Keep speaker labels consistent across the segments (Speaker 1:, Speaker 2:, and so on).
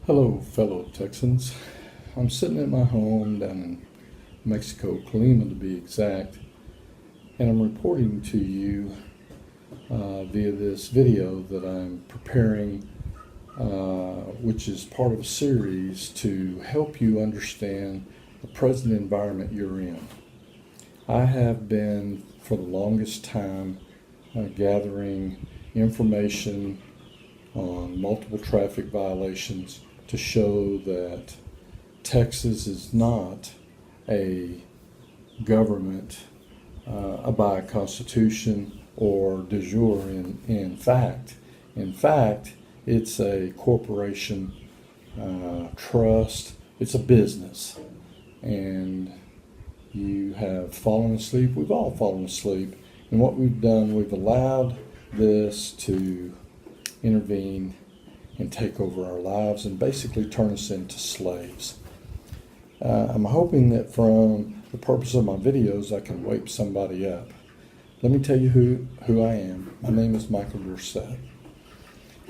Speaker 1: Hello, fellow Texans. I'm sitting at my home down in Mexico, Colima to be exact, and I'm reporting to you via this video that I'm preparing, which is part of a series to help you understand the present environment you're in. I have been, for the longest time, gathering information on multiple traffic violations to show that Texas is not a government by a constitution or de jure in fact. In fact, it's a corporation, trust, it's a business. And you have fallen asleep, we've all fallen asleep. And what we've done, we've allowed this to intervene and take over our lives and basically turn us into slaves. I'm hoping that from the purpose of my videos, I can wake somebody up. Let me tell you who I am. My name is Michael Eustace.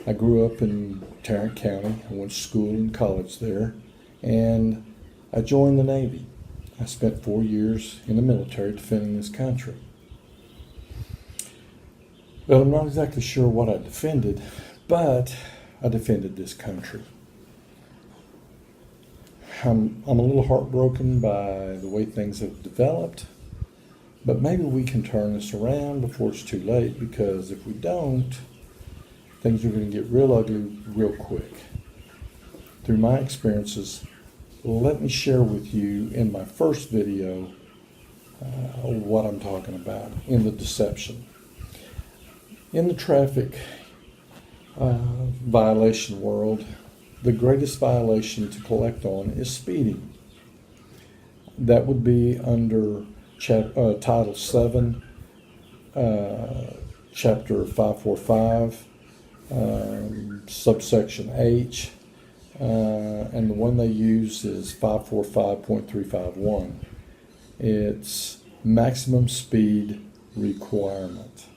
Speaker 1: I grew up in Tarrant County. I went to school and college there, and I joined the Navy. I spent 4 years in the military defending this country. Well, I'm not exactly sure what I defended, but I defended this country. I'm a little heartbroken by the way things have developed, but maybe we can turn this around before it's too late, because if we don't, things are going to get real ugly real quick. Through my experiences, let me share with you in my first video what I'm talking about in the deception. In the traffic violation world, the greatest violation to collect on is speeding. That would be under Title 7, Chapter 545, subsection H, and the one they use is 545.351. It's maximum speed requirement.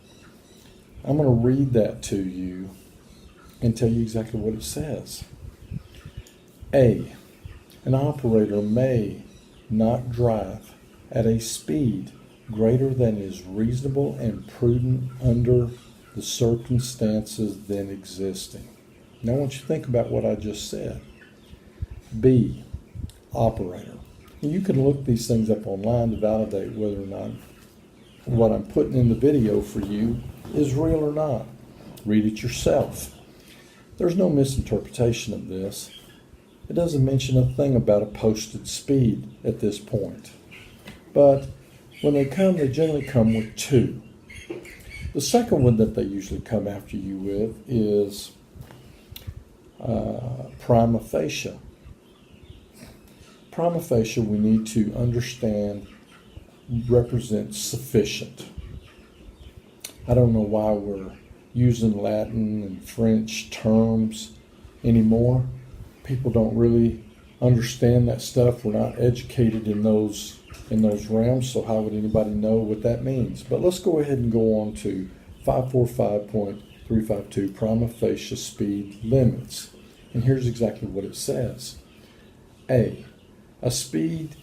Speaker 1: I'm going to read that to you and tell you exactly what it says. A, an operator may not drive at a speed greater than is reasonable and prudent under the circumstances then existing. Now I want you to think about what I just said. B, operator. You can look these things up online to validate whether or not what I'm putting in the video for you is real or not. Read it yourself. There's no misinterpretation of this. It doesn't mention a thing about a posted speed at this point. But when they come, they generally come with two. The second one that they usually come after you with is prima facie. Prima facie, we need to understand, represents sufficient. I don't know why we're using Latin and French terms anymore. People don't really understand that stuff. We're not educated in those realms, so how would anybody know what that means? But let's go ahead and go on to 545.352, prima facie speed limits. And here's exactly what it says. A speed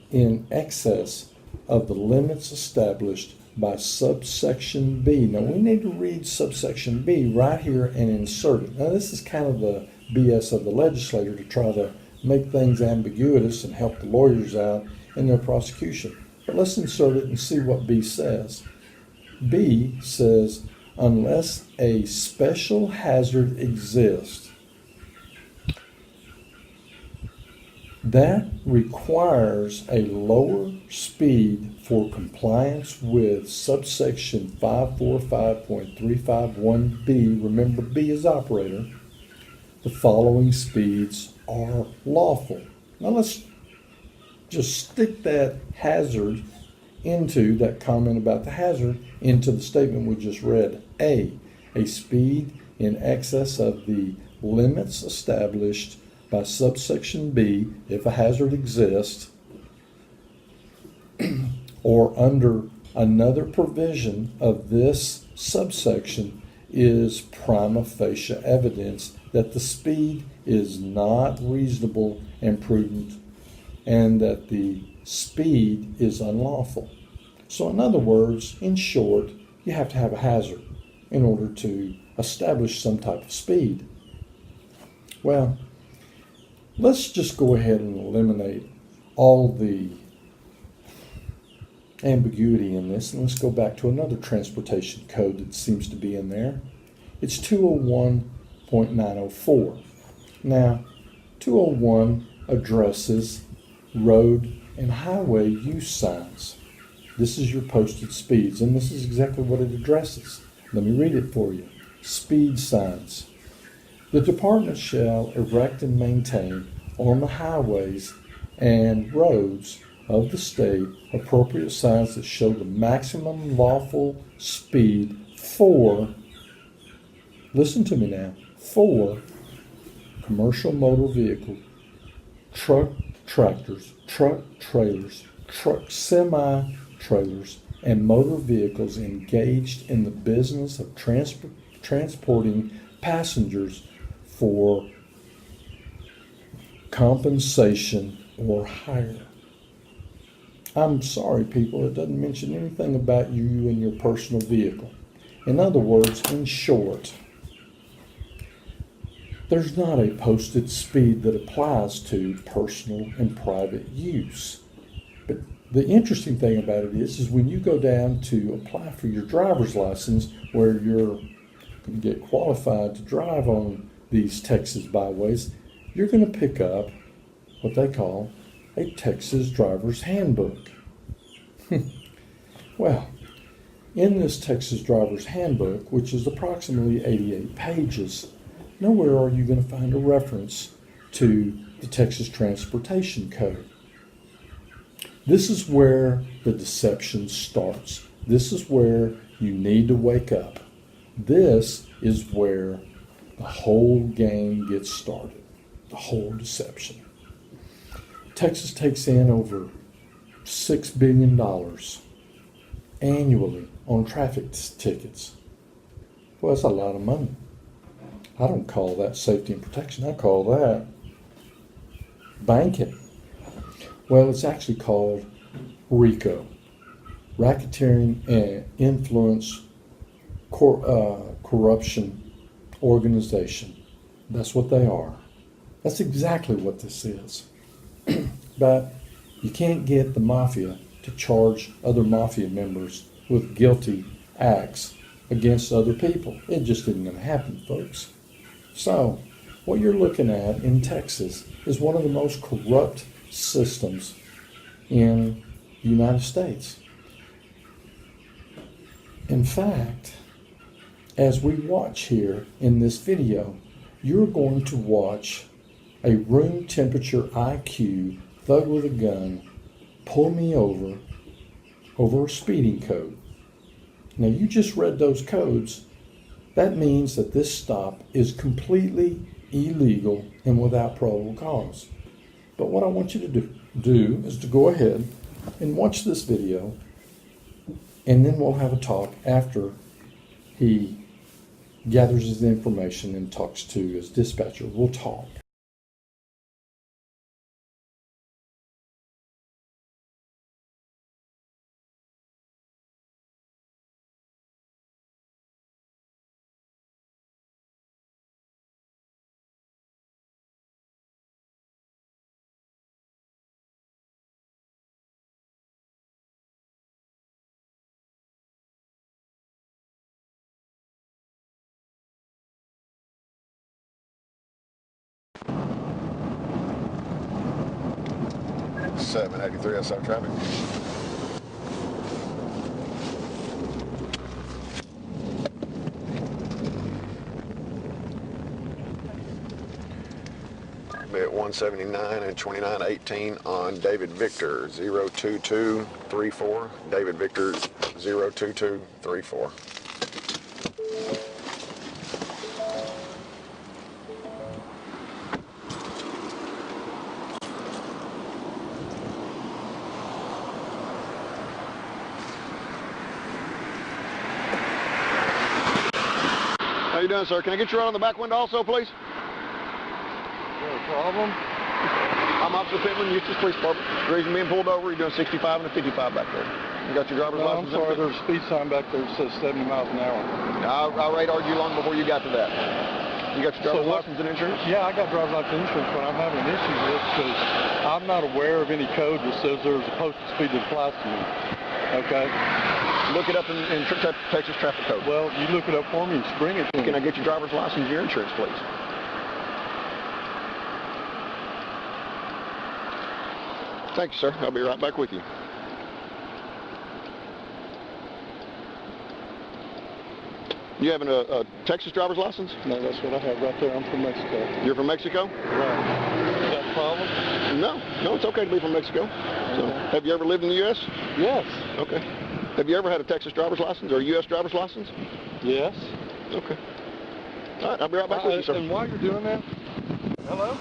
Speaker 1: in excess of the limits established by subsection B. Now we need to read subsection B right here and insert it. Now this is kind of the BS of the legislator to try to make things ambiguous and help the lawyers out in their prosecution. But let's insert it and see what B says. B says, unless a special hazard exists that requires a lower speed for compliance with subsection 545.351B, remember B is operator, the following speeds are lawful. Now let's just stick that hazard into that comment about the hazard into the statement we just read. A speed in excess of the limits established by subsection B, if a hazard exists, or under another provision of this subsection, is prima facie evidence that the speed is not reasonable and prudent, and that the speed is unlawful. So in other words, in short, you have to have a hazard in order to establish some type of speed. Well, let's just go ahead and eliminate all the ambiguity in this, and let's go back to another transportation code that seems to be in there. It's 201.904. Now, 201 addresses road and highway use signs. This is your posted speeds, and this is exactly what it addresses. Let me read it for you. Speed signs. The department shall erect and maintain on the highways and roads of the state appropriate signs that show the maximum lawful speed for, listen to me now, for commercial motor vehicles, truck tractors, truck trailers, truck semi-trailers, and motor vehicles engaged in the business of transporting passengers for compensation or hire. I'm sorry, people, it doesn't mention anything about you and your personal vehicle. In other words, in short, there's not a posted speed that applies to personal and private use. But the interesting thing about it is when you go down to apply for your driver's license, where you're going to get qualified to drive on these Texas byways, you're going to pick up what they call a Texas driver's handbook. Well, in this Texas driver's handbook, which is approximately 88 pages, nowhere are you going to find a reference to the Texas Transportation Code. This is where the deception starts. This is where you need to wake up. This is where the whole game gets started, the whole deception. Texas takes in over $6 billion annually on traffic tickets. Well, that's a lot of money. I don't call that safety and protection. I call that banking. Well, it's actually called RICO, Racketeering and Influence Corruption Organization. That's what they are. That's exactly what this is. But you can't get the mafia to charge other mafia members with guilty acts against other people. It just isn't going to happen, folks. So, what you're looking at in Texas is one of the most corrupt systems in the United States. In fact, as we watch here in this video, you're going to watch a room temperature IQ thug with a gun pull me over a speeding code. Now, you just read those codes. That means that this stop is completely illegal and without probable cause. But what I want you to do is to go ahead and watch this video, and then we'll have a talk after he gathers his information and talks to his dispatcher. We'll talk.
Speaker 2: Seven 83 outside traffic. Be at 179 and 2918 on David Victor 02234. David Victor 02234. you doing, sir? Can I get you right on the back window also, please?
Speaker 3: Is there a problem?
Speaker 2: I'm Officer Pittman, Eustace Police Department. The reason being pulled over, you're doing 65 and a 55 back there. You got your driver's
Speaker 3: No, I'm
Speaker 2: license?
Speaker 3: sorry, there's a speed sign back there that says 70 miles an hour.
Speaker 2: I radared you long before you got to that. You got your driver's license and insurance?
Speaker 3: Yeah, I got driver's license insurance, but I'm having an issue with this because I'm not aware of any code that says there's a posted speed that applies to me. Okay?
Speaker 2: Look it up in Texas traffic code.
Speaker 3: Well, you look it up for me and bring it to me.
Speaker 2: Can I get your driver's license and your insurance, please? Thank you, sir. I'll be right back with you. You having a Texas driver's license?
Speaker 3: No, that's what I have right there. I'm from Mexico.
Speaker 2: You're from Mexico?
Speaker 3: Right. Is that a problem?
Speaker 2: No, it's okay to be from Mexico. So, have you ever lived in the U.S.?
Speaker 3: Yes.
Speaker 2: Okay. Have you ever had a Texas driver's license or a U.S. driver's license?
Speaker 3: Yes.
Speaker 2: Okay. All right, I'll be right back with you, sir.
Speaker 3: And while you're doing that, hello?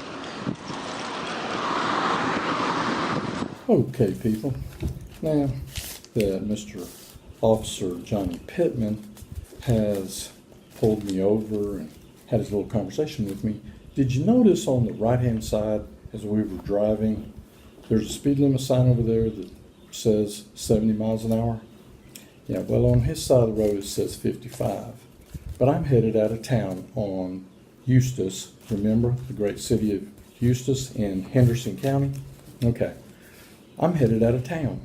Speaker 1: Okay, people. Now that Mr. Officer Johnny Pittman has pulled me over and had his little conversation with me, did you notice on the right-hand side as we were driving, there's a speed limit sign over there that says 70 miles an hour? Yeah, well, on his side of the road it says 55. But I'm headed out of town on Eustace. Remember the great city of Eustace in Henderson County? Okay. I'm headed out of town.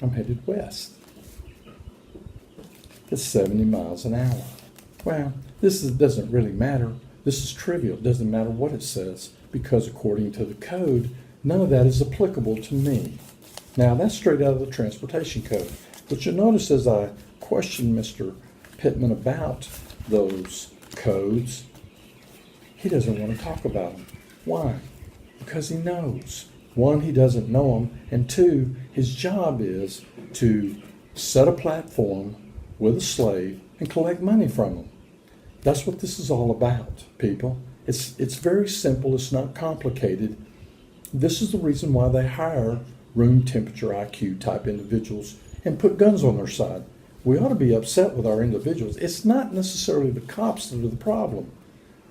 Speaker 1: I'm headed west. It's 70 miles an hour. Well, doesn't really matter. This is trivial. It doesn't matter what it says because according to the code, none of that is applicable to me. Now, that's straight out of the transportation code. But you'll notice as I question Mr. Pittman about those codes, he doesn't want to talk about them. Why? Because he knows. One, he doesn't know them, and two, his job is to set a platform with a slave and collect money from them. That's what this is all about, people. It's very simple. It's not complicated. This is the reason why they hire room temperature IQ type individuals and put guns on their side. We ought to be upset with our individuals. It's not necessarily the cops that are the problem.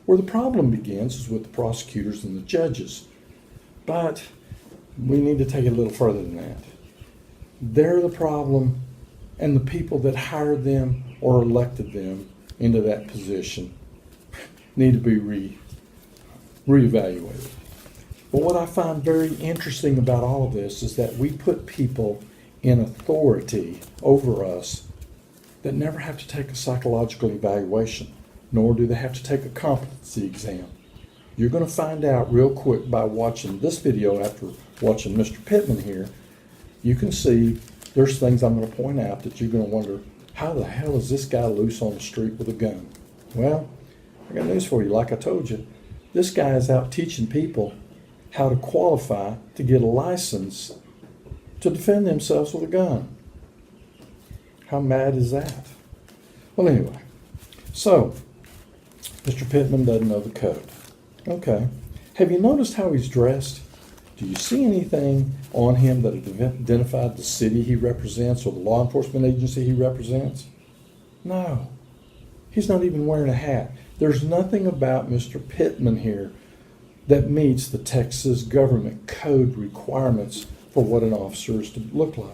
Speaker 1: Where the problem begins is with the prosecutors and the judges. But we need to take it a little further than that. They're the problem, and the people that hired them or elected them into that position need to be reevaluated. But what I find very interesting about all of this is that we put people in authority over us that never have to take a psychological evaluation, nor do they have to take a competency exam. You're going to find out real quick by watching this video after watching Mr. Pittman here. You can see there's things I'm going to point out that you're going to wonder, how the hell is this guy loose on the street with a gun? Well, I got news for you. Like I told you, this guy is out teaching people how to qualify to get a license to defend themselves with a gun. How mad is that? Well, anyway, so Mr. Pittman doesn't know the code. Okay. Have you noticed how he's dressed? Do you see anything on him that identified the city he represents or the law enforcement agency he represents? No. He's not even wearing a hat. There's nothing about Mr. Pittman here that meets the Texas government code requirements for what an officer is to look like.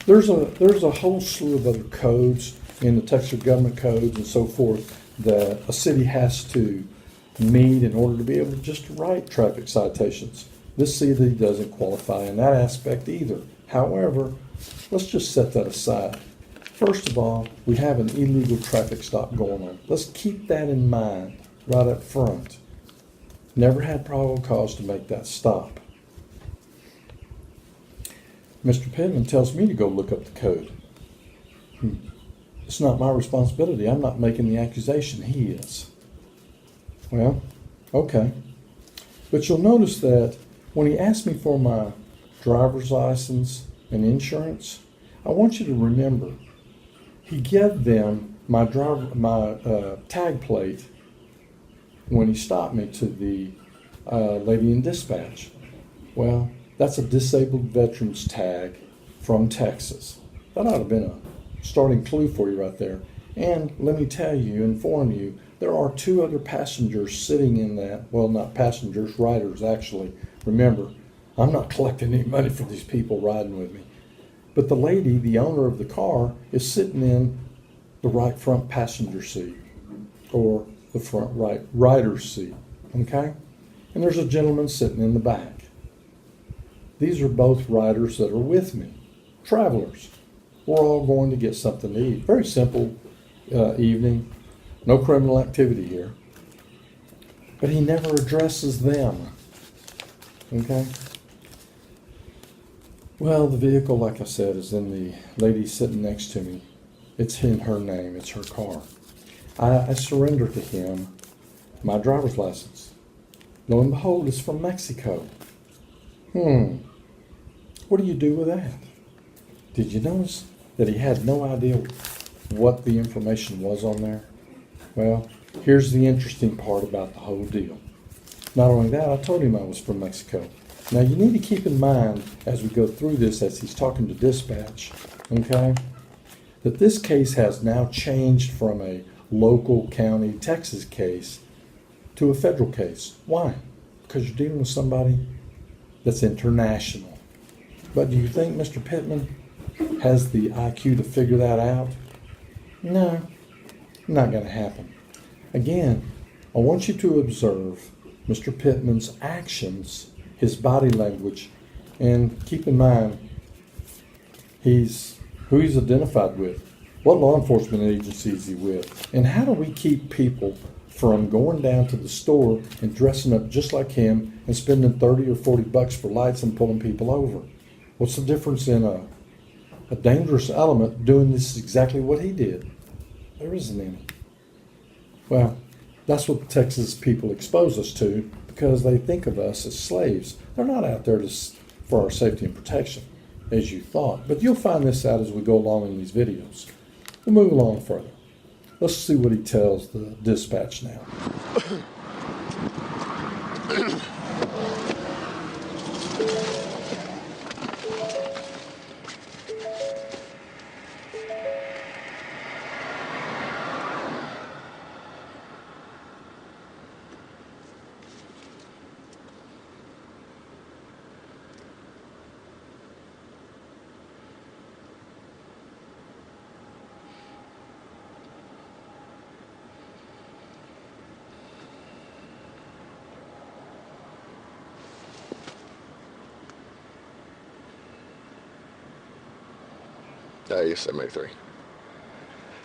Speaker 1: There's a whole slew of other codes in the Texas government codes and so forth that a city has to meet in order to be able to just write traffic citations. This city doesn't qualify in that aspect either. However, let's just set that aside. First of all, we have an illegal traffic stop going on. Let's keep that in mind right up front. Never had probable cause to make that stop. Mr. Pittman tells me to go look up the code. It's not my responsibility. I'm not making the accusation. He is. Well, okay. But you'll notice that when he asked me for my driver's license and insurance, I want you to remember, he gave them my tag plate when he stopped me to the lady in dispatch. Well, that's a disabled veterans tag from Texas. That ought to have been a starting clue for you right there. And let me tell you, inform you, there are 2 other passengers sitting in that, well, not passengers, riders actually. Remember, I'm not collecting any money for these people riding with me. But the lady, the owner of the car, is sitting in the right front passenger seat, or the front right rider's seat, okay? And there's a gentleman sitting in the back. These are both riders that are with me, travelers. We're all going to get something to eat. Very simple evening, no criminal activity here. But he never addresses them, okay? Well, the vehicle, like I said, is in the lady sitting next to me. It's in her name, it's her car. I surrender to him my driver's license. Lo and behold, it's from Mexico. What do you do with that? Did you notice that he had no idea what the information was on there? Well, here's the interesting part about the whole deal. Not only that, I told him I was from Mexico. Now, you need to keep in mind as we go through this, as he's talking to dispatch, okay, that this case has now changed from a local county Texas case to a federal case. Why? Because you're dealing with somebody that's international. But do you think Mr. Pittman has the IQ to figure that out? No, not going to happen. Again, I want you to observe Mr. Pittman's actions, his body language, and keep in mind who he's identified with, what law enforcement agency is he with, and how do we keep people from going down to the store and dressing up just like him and spending 30 or 40 bucks for lights and pulling people over? What's the difference in a dangerous element doing this exactly what he did? There isn't any. Well, that's what the Texas people expose us to because they think of us as slaves. They're not out there for our safety and protection, as you thought. But you'll find this out as we go along in these videos. We'll move along further. Let's see what he tells the dispatch now.
Speaker 2: Yes, 783.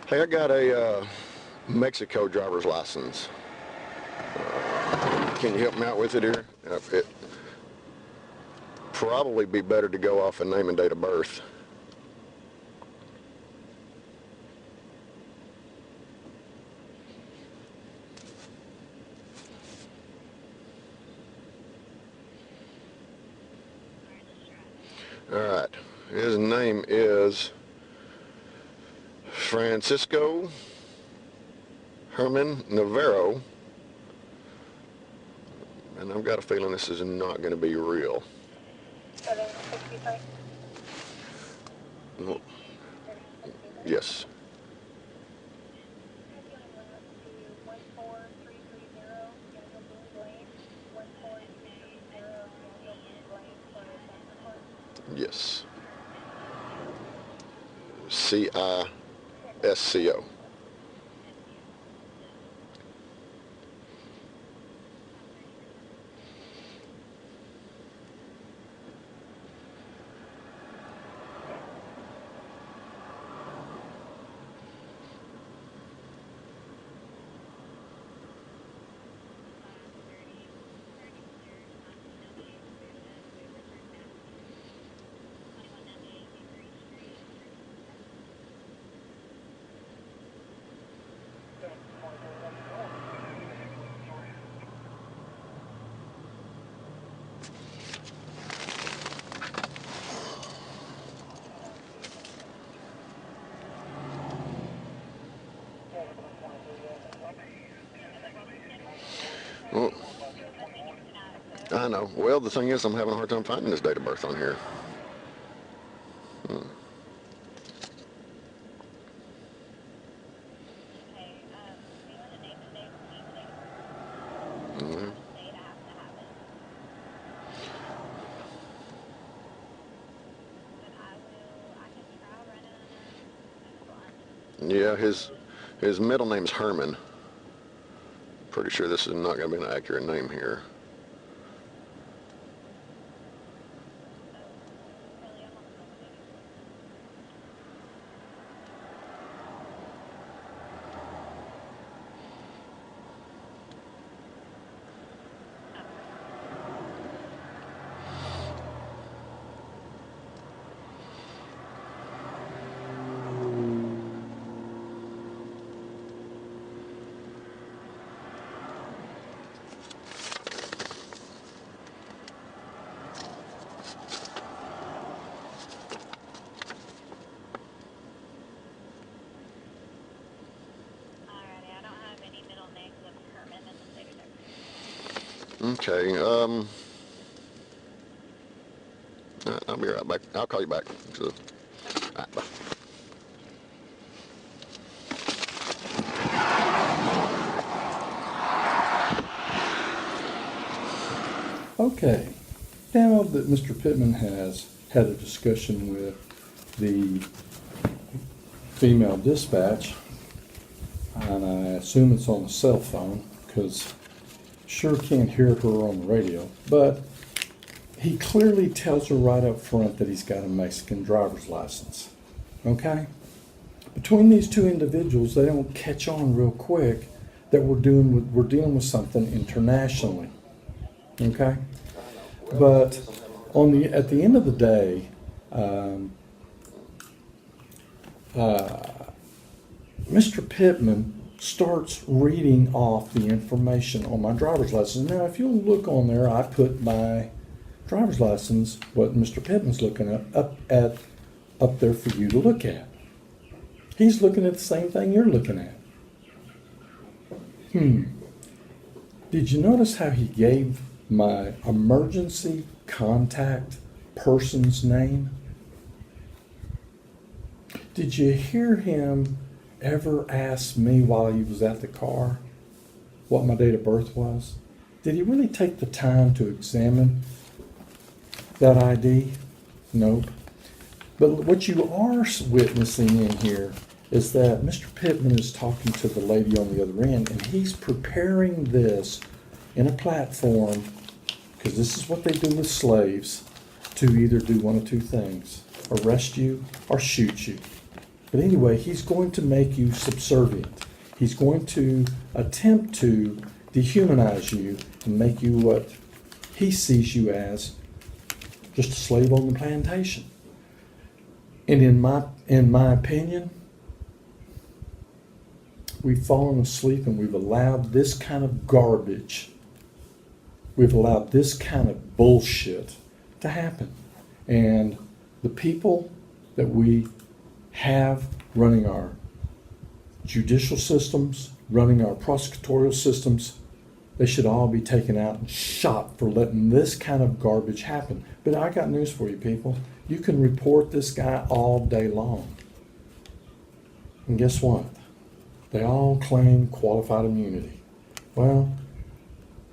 Speaker 2: Hey, I got a Mexico driver's license. Can you help me out with it here? It probably be better to go off a name and date of birth. All right. His name is Francisco Herman Navarro, and I've got a feeling this is not going to be real.
Speaker 4: 763.
Speaker 2: Well, yes.
Speaker 4: 14330
Speaker 2: Yes. CISCO. Well, I know. Well, the thing is, I'm having a hard time finding his date of birth on here. Mhm. Yeah, his middle name's Herman. Pretty sure this is not going to be an accurate name here. Okay, I'll be right back. I'll call you back. So, all right, bye.
Speaker 1: Okay, now that Mr. Pittman has had a discussion with the female dispatch, and I assume it's on the cell phone, because sure can't hear her on the radio, but he clearly tells her right up front that he's got a Mexican driver's license. Okay? Between these two individuals, they don't catch on real quick that we're dealing with something internationally. Okay? But at the end of the day, Mr. Pittman starts reading off the information on my driver's license. Now, if you'll look on there, I put my driver's license, what Mr. Pittman's looking at, up there for you to look at. He's looking at the same thing you're looking at. Did you notice how he gave my emergency contact person's name? Did you hear him ever ask me while he was at the car what my date of birth was? Did he really take the time to examine that ID? Nope. But what you are witnessing in here is that Mr. Pittman is talking to the lady on the other end, and he's preparing this in a platform, because this is what they do with slaves, to either do one of two things: arrest you or shoot you. But anyway, he's going to make you subservient. He's going to attempt to dehumanize you and make you what he sees you as, just a slave on the plantation. And in my opinion, we've fallen asleep and we've allowed this kind of garbage, we've allowed this kind of bullshit to happen. And the people that we have running our judicial systems, running our prosecutorial systems, they should all be taken out and shot for letting this kind of garbage happen. But I got news for you, people. You can report this guy all day long. And guess what? They all claim qualified immunity. Well,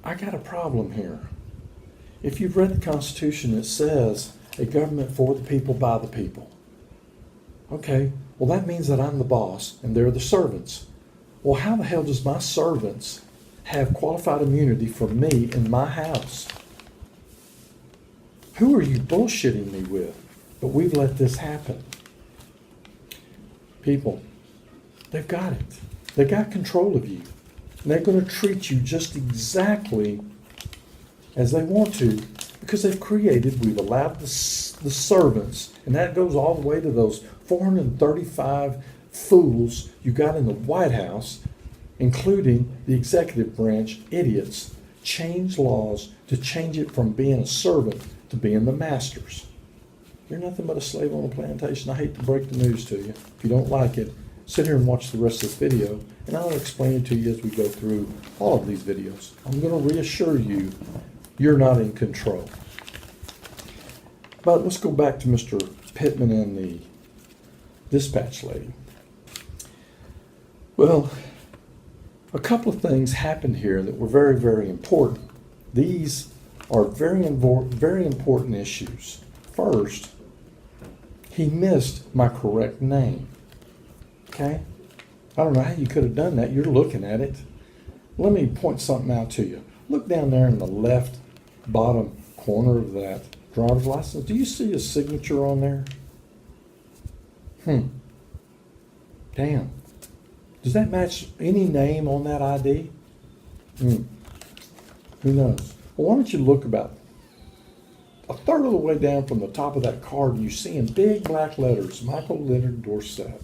Speaker 1: I got a problem here. If you've read the Constitution, it says a government for the people, by the people. Okay, well that means that I'm the boss and they're the servants. Well, how the hell does my servants have qualified immunity from me in my house? Who are you bullshitting me with? But we've let this happen. People, they've got it. They got control of you. And they're going to treat you just exactly as they want to, because we've allowed the servants, and that goes all the way to those 435 fools you got in the White House, including the executive branch idiots, change laws to change it from being a servant to being the masters. You're nothing but a slave on a plantation. I hate to break the news to you. If you don't like it, sit here and watch the rest of this video, and I'll explain it to you as we go through all of these videos. I'm going to reassure you, you're not in control. But let's go back to Mr. Pittman and the dispatch lady. Well, a couple of things happened here that were very, very important. These are very important issues. First, he missed my correct name. Okay? I don't know how you could have done that. You're looking at it. Let me point something out to you. Look down there in the left bottom corner of that driver's license. Do you see a signature on there? Damn. Does that match any name on that ID? Who knows? Well, why don't you look about a third of the way down from the top of that card, and you see in big black letters, Michael Leonard Dorset.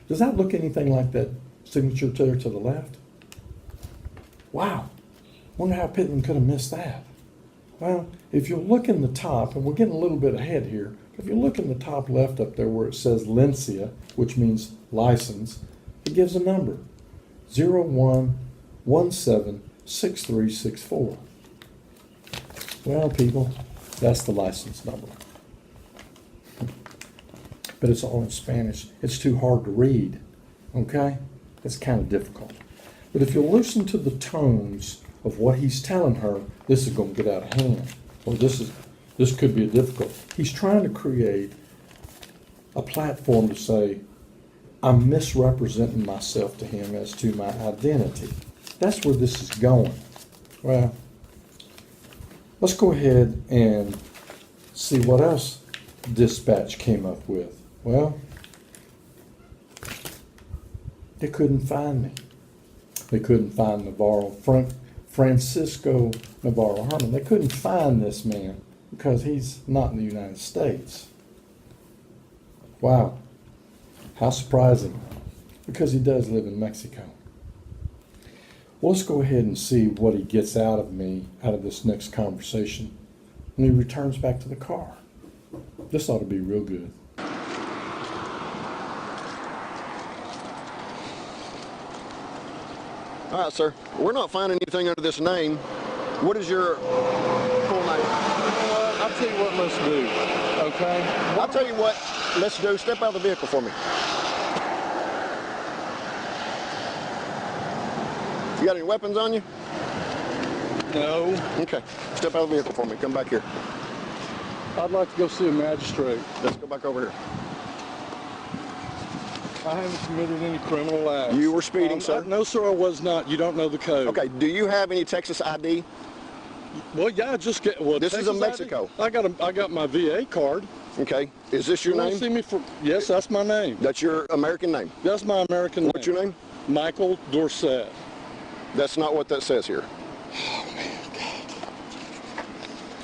Speaker 1: Does that look anything like that signature there to the left? Wow. Wonder how Pittman could have missed that. Well, if you look in the top, and we're getting a little bit ahead here, if you look in the top left up there where it says Lincia, which means license, it gives a number, 01176364. Well, people, that's the license number. But it's all in Spanish. It's too hard to read, okay? It's kind of difficult. But if you listen to the tones of what he's telling her, this is going to get out of hand. Or this could be difficult. He's trying to create a platform to say, I'm misrepresenting myself to him as to my identity. That's where this is going. Well, let's go ahead and see what else dispatch came up with. Well, they couldn't find me. They couldn't find Francisco Navarro Herman. They couldn't find this man because he's not in the United States. Wow. How surprising. Because he does live in Mexico. Well, let's go ahead and see what he gets out of me, out of this next conversation, when he returns back to the car. This ought to be real good.
Speaker 2: All right, sir. We're not finding anything under this name. What is your full name?
Speaker 3: I'll tell you what let's do, okay?
Speaker 2: I'll tell you what let's do. Step out of the vehicle for me. You got any weapons on you?
Speaker 3: No.
Speaker 2: Okay. Step out of the vehicle for me. Come back here.
Speaker 3: I'd like to go see a magistrate.
Speaker 2: Let's go back over here.
Speaker 3: I haven't committed any criminal acts.
Speaker 2: You were speeding, sir?
Speaker 3: No, sir, I was not. You don't know the code.
Speaker 2: Okay. Do you have any Texas ID?
Speaker 3: Well, yeah, just get. Well,
Speaker 2: This is
Speaker 3: Texas
Speaker 2: a Mexico.
Speaker 3: ID? I got my VA card.
Speaker 2: Okay. Is this your
Speaker 3: You wanna
Speaker 2: name?
Speaker 3: see me for? Yes, that's my name.
Speaker 2: That's your American name.
Speaker 3: That's my American name.
Speaker 2: What's your name?
Speaker 3: Michael Dorset.
Speaker 2: That's not what that says here.
Speaker 3: Oh man, God.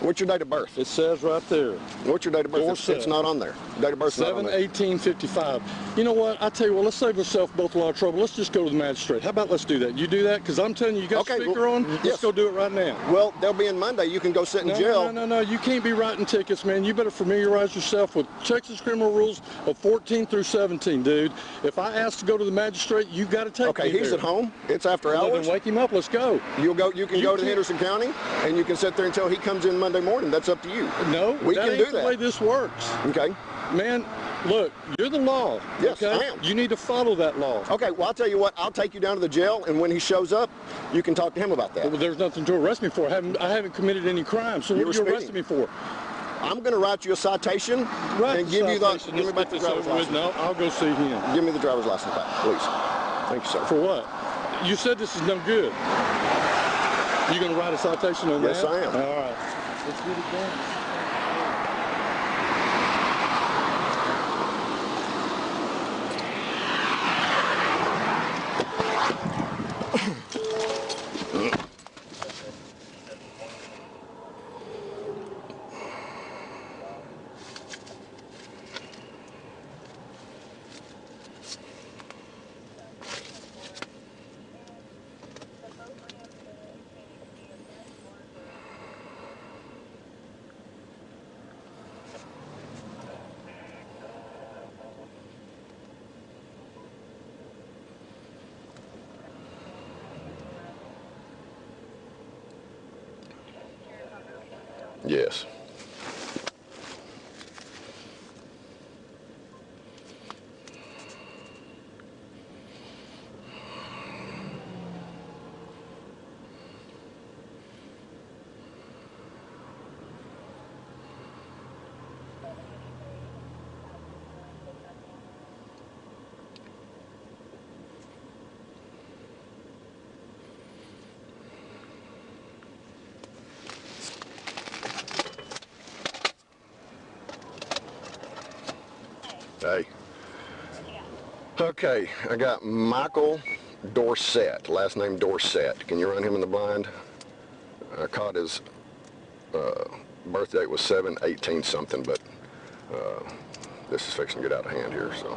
Speaker 2: What's your date of birth?
Speaker 3: It says right there.
Speaker 2: What's your date of birth?
Speaker 3: Dorset.
Speaker 2: It's not on there. Date of birth's not on there.
Speaker 3: 7/18/55. You know what? I tell you what. Let's save ourselves both a lot of trouble. Let's just go to the magistrate. How about let's do that? You do that because I'm telling you, you got
Speaker 2: Okay,
Speaker 3: speaker
Speaker 2: well,
Speaker 3: on.
Speaker 2: yes.
Speaker 3: Let's go do it right now.
Speaker 2: Well, they'll be in Monday. You can go sit in jail.
Speaker 3: No. You can't be writing tickets, man. You better familiarize yourself with Texas criminal rules of 14 through 17, dude. If I ask to go to the magistrate, you got to take
Speaker 2: Okay,
Speaker 3: me
Speaker 2: he's
Speaker 3: there.
Speaker 2: at home. It's after
Speaker 3: Well,
Speaker 2: hours.
Speaker 3: then wake him up. Let's go.
Speaker 2: You can go to
Speaker 3: can't-
Speaker 2: Henderson County, and you can sit there until he comes in Monday morning. That's up to you.
Speaker 3: No,
Speaker 2: we
Speaker 3: that
Speaker 2: can
Speaker 3: ain't
Speaker 2: do
Speaker 3: the way
Speaker 2: that.
Speaker 3: this works.
Speaker 2: Okay.
Speaker 3: Man, look, you're the law.
Speaker 2: Yes,
Speaker 3: okay?
Speaker 2: I am.
Speaker 3: You need to follow that law.
Speaker 2: Okay. Well, I'll tell you what. I'll take you down to the jail, and when he shows up, you can talk to him about that.
Speaker 3: Well, there's nothing to arrest me for. I haven't committed any crime. So
Speaker 2: You
Speaker 3: what
Speaker 2: were
Speaker 3: are you arresting me for?
Speaker 2: I'm going to write you a citation
Speaker 3: Right.
Speaker 2: and give you the.
Speaker 3: citation.
Speaker 2: Give me
Speaker 3: Let's
Speaker 2: back
Speaker 3: get
Speaker 2: the
Speaker 3: this
Speaker 2: driver's
Speaker 3: over with.
Speaker 2: license.
Speaker 3: No, I'll go see him.
Speaker 2: Give me the driver's license back, please. Thank you, sir.
Speaker 3: For what? You said this is no good. You gonna write a citation on
Speaker 2: Yes,
Speaker 3: that?
Speaker 2: I am.
Speaker 3: All right. Let's get it done.
Speaker 2: Yes. Okay, I got Michael Dorsett, last name Dorsett. Can you run him in the blind? I caught his birth date was 7/18 something, but this is fixing to get out of hand here, so.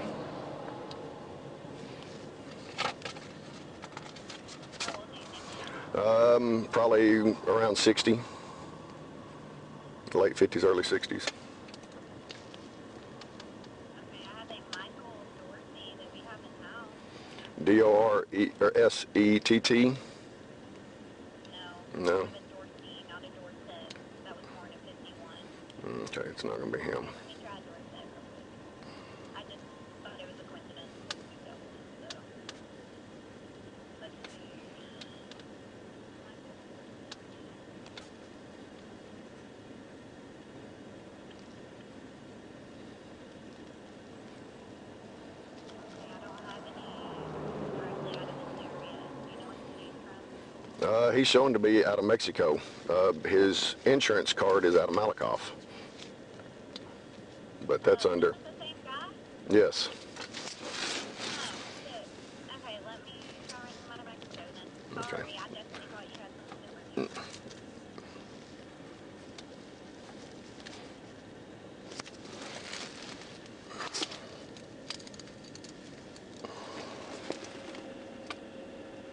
Speaker 2: Probably around 60, late 50s, early 60s.
Speaker 4: Okay, I have a Michael Dorsey that we have in house.
Speaker 2: Dorsett?
Speaker 4: No.
Speaker 2: No.
Speaker 4: I have a Dorsey, not a Dorset. That was born in 51.
Speaker 2: Okay, it's not going to be him.
Speaker 4: Let me try Dorset real quick. I just thought it was a coincidence because we dealt with it, so. Let's see. Michael Dorsey. I don't have any directly out of this area. Do you know what state he's from?
Speaker 2: He's shown to be out of Mexico. His insurance card is out of Malakoff. But that's under,
Speaker 4: Is that the same guy?
Speaker 2: yes.
Speaker 4: Oh, shit. Okay, let me try running him out of Mexico then.
Speaker 2: Okay.
Speaker 4: Sorry, I definitely thought you had something different here.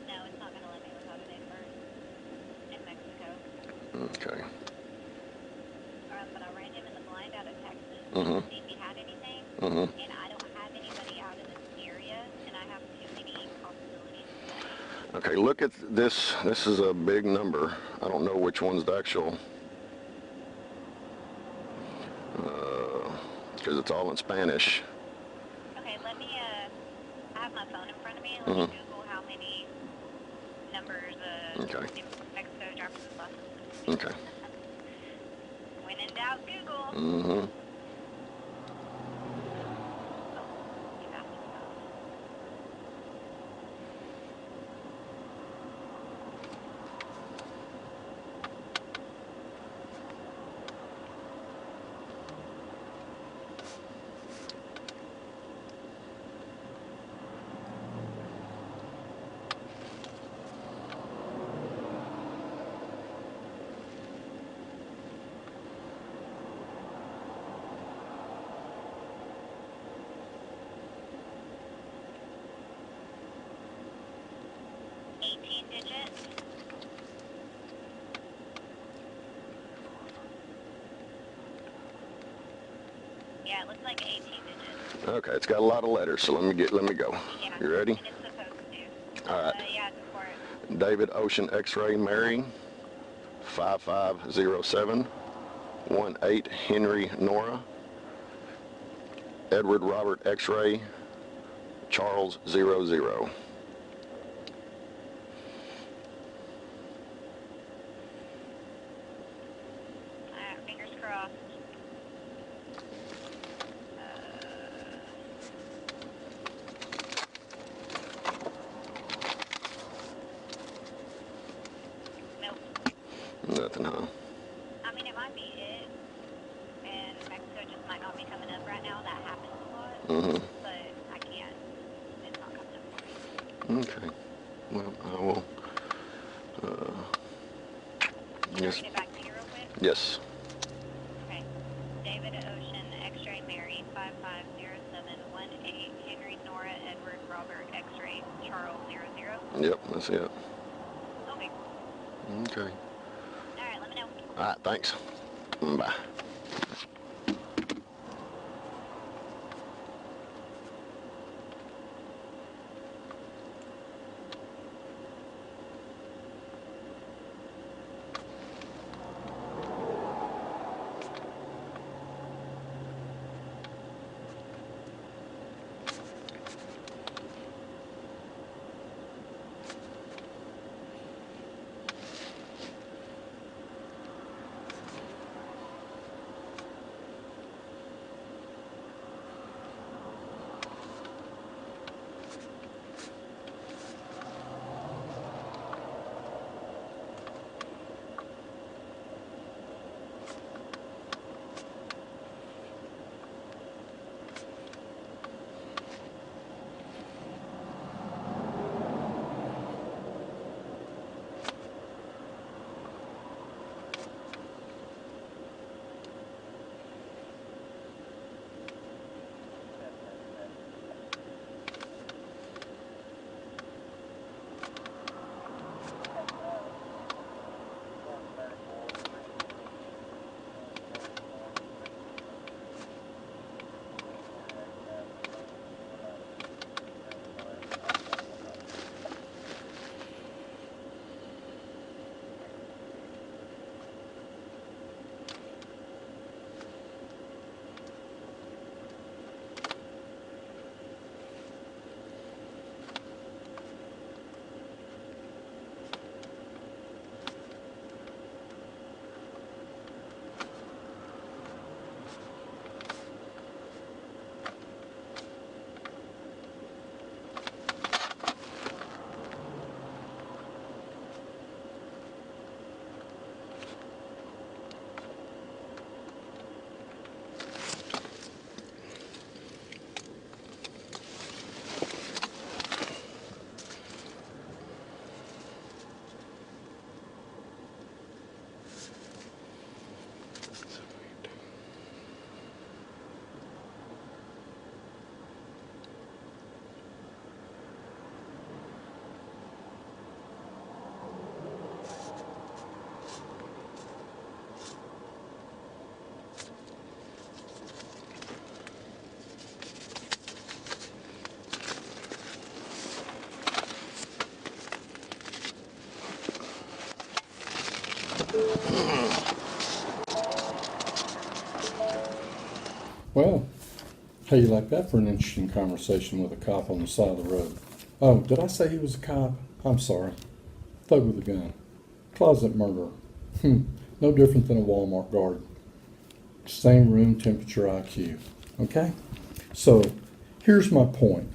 Speaker 4: No, it's not going to let me without a date of birth in Mexico.
Speaker 2: Okay.
Speaker 4: But I ran him in the blind out of Texas
Speaker 2: Mhm.
Speaker 4: to see if he had anything.
Speaker 2: Mhm.
Speaker 4: And I don't have anybody out of this area, and I have too many possibilities today.
Speaker 2: Okay, look at this. This is a big number. I don't know which one's the actual, because it's all in Spanish.
Speaker 4: Okay, let me, I have my phone in front of me. Let me
Speaker 2: Mhm.
Speaker 4: Google how many numbers,
Speaker 2: Okay.
Speaker 4: New Mexico driver's license.
Speaker 2: Okay.
Speaker 4: When in doubt, Google.
Speaker 2: Mm-hmm.
Speaker 4: You have to stop. Digit. Yeah, it looks like 18 digits.
Speaker 2: Okay, it's got a lot of letters, so let me go.
Speaker 4: Yeah.
Speaker 2: You ready?
Speaker 4: And it's supposed to.
Speaker 2: All right.
Speaker 4: Yeah, go for it.
Speaker 2: David Ocean X-Ray Mary, 5507, 18 Henry Nora, Edward Robert X-Ray, Charles 00.
Speaker 4: Alright, fingers crossed. Nope.
Speaker 2: Nothing, huh?
Speaker 4: I mean, it might be it. And Mexico just might not be coming up right now. That happens a lot.
Speaker 2: Mm-hmm.
Speaker 4: But I can't. It's not coming up for me.
Speaker 2: Okay. Well, I will.
Speaker 4: Can I
Speaker 2: Yes.
Speaker 4: read it back to you real quick?
Speaker 2: Yes.
Speaker 4: Okay. David Ocean, X-Ray Mary, 550718, Henry Nora Edward Robert X-Ray Charles 00.
Speaker 2: Yep, that's it.
Speaker 4: Okay.
Speaker 2: Okay.
Speaker 4: Alright, let me know.
Speaker 2: All right, thanks. Bye.
Speaker 1: Well, how you like that for an interesting conversation with a cop on the side of the road? Oh, did I say he was a cop? I'm sorry. Thug with a gun. Closet murderer. No different than a Walmart guard. Same room temperature IQ. Okay? So, here's my point.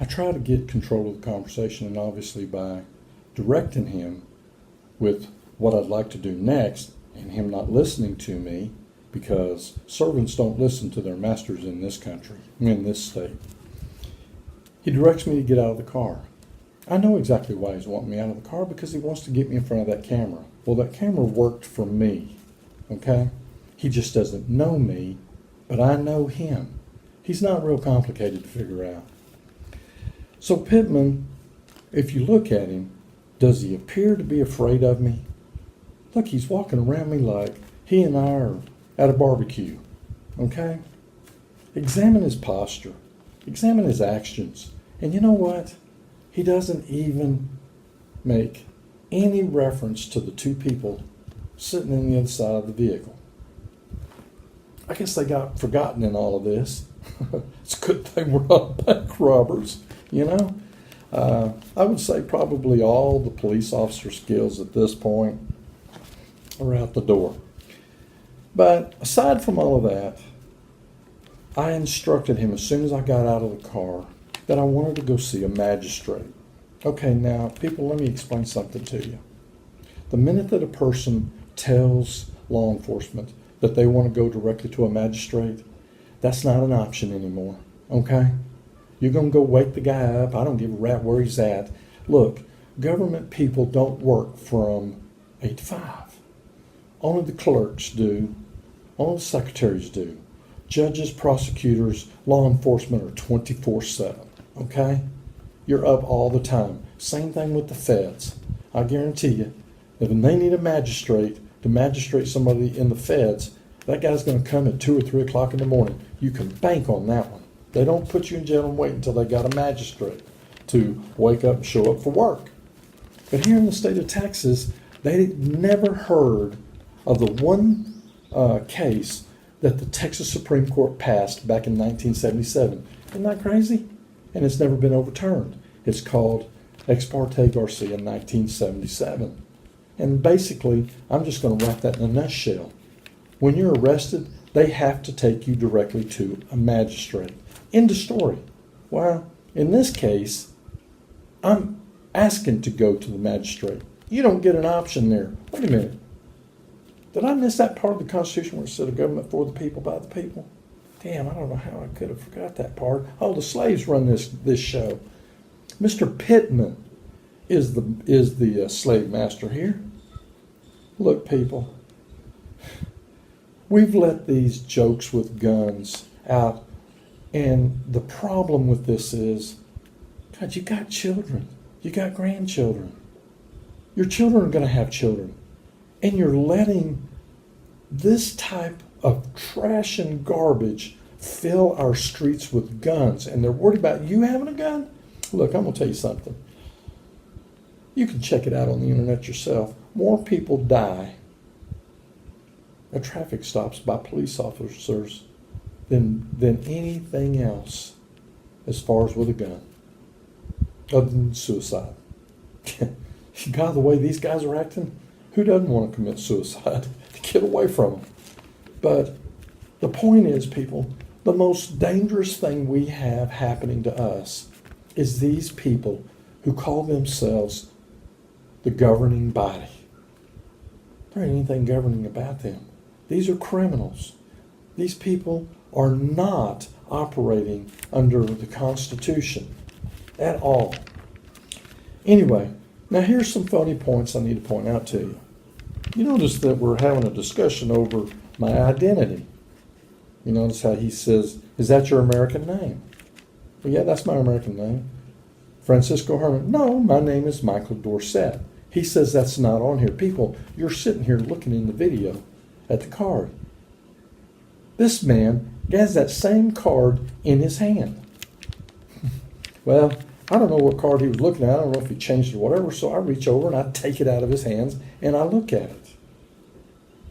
Speaker 1: I try to get control of the conversation, and obviously by directing him with what I'd like to do next, and him not listening to me, because servants don't listen to their masters in this country, in this state. He directs me to get out of the car. I know exactly why he's wanting me out of the car, because he wants to get me in front of that camera. Well, that camera worked for me, okay? He just doesn't know me, but I know him. He's not real complicated to figure out. So Pittman, if you look at him, does he appear to be afraid of me? Look, he's walking around me like he and I are at a barbecue, okay? Examine his posture. Examine his actions. And you know what? He doesn't even make any reference to the two people sitting on the other side of the vehicle. I guess they got forgotten in all of this. It's a good thing we're not bank robbers, you know? I would say probably all the police officer skills at this point are out the door. But aside from all of that, I instructed him as soon as I got out of the car that I wanted to go see a magistrate. Okay, now, people, let me explain something to you. The minute that a person tells law enforcement that they want to go directly to a magistrate, that's not an option anymore, okay? You're going to go wake the guy up. I don't give a rat where he's at. Look, government people don't work from 8 to 5. Only the clerks do. Only the secretaries do. Judges, prosecutors, law enforcement are 24/7, okay? You're up all the time. Same thing with the feds. I guarantee you that when they need a magistrate to magistrate somebody in the feds, that guy's going to come at 2 or 3 o'clock in the morning. You can bank on that one. They don't put you in jail and wait until they got a magistrate to wake up and show up for work. But here in the state of Texas, they never heard of the one case that the Texas Supreme Court passed back in 1977. Isn't that crazy? And it's never been overturned. It's called Ex parte Garcia in 1977. And basically, I'm just going to wrap that in a nutshell. When you're arrested, they have to take you directly to a magistrate. End of story. Well, in this case, I'm asking to go to the magistrate. You don't get an option there. Wait a minute. Did I miss that part of the Constitution where it said a government for the people, by the people? Damn, I don't know how I could have forgot that part. Oh, the slaves run this show. Mr. Pittman is the slave master here. Look, people, we've let these jokes with guns out, and the problem with this is, God, you got children, you got grandchildren. Your children are going to have children, and you're letting this type of trash and garbage fill our streets with guns, and they're worried about you having a gun? Look, I'm going to tell you something. You can check it out on the internet yourself. More people die at traffic stops by police officers than anything else as far as with a gun, other than suicide. God, the way these guys are acting, who doesn't want to commit suicide to get away from them? But the point is, people, the most dangerous thing we have happening to us is these people who call themselves the governing body. There ain't anything governing about them. These are criminals. These people are not operating under the Constitution at all. Anyway, now here's some funny points I need to point out to you. You notice that we're having a discussion over my identity. You notice how he says, is that your American name? Well, yeah, that's my American name. Francisco Herman. No, my name is Michael Dorset. He says that's not on here. People, you're sitting here looking in the video at the card. This man has that same card in his hand. Well, I don't know what card he was looking at. I don't know if he changed it or whatever. So I reach over and I take it out of his hands and I look at it.